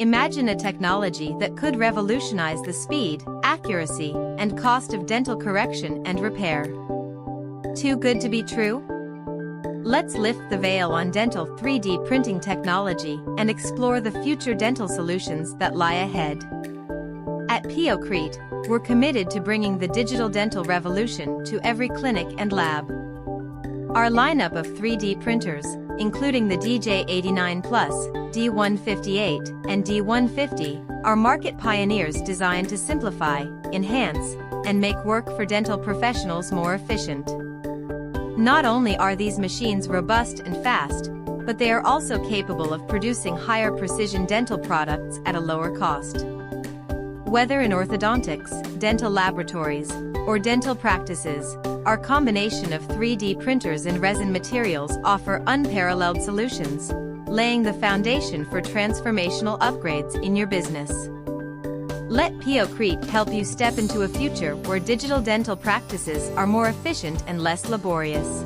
Imagine a technology that could revolutionize the speed, accuracy, and cost of dental correction and repair. Too good to be true? Let's lift the veil on dental 3D printing technology and explore the future dental solutions that lie ahead. At PioCrete, we're committed to bringing the digital dental revolution to every clinic and lab. Our lineup of 3D printers, including the DJ89 Plus, D158, and D150, are market pioneers designed to simplify, enhance, and make work for dental professionals more efficient. Not only are these machines robust and fast, but they are also capable of producing higher precision dental products at a lower cost. Whether in orthodontics, dental laboratories, or dental practices, our combination of 3D printers and resin materials offer unparalleled solutions, laying the foundation for transformational upgrades in your business. Let PioCrete help you step into a future where digital dental practices are more efficient and less laborious.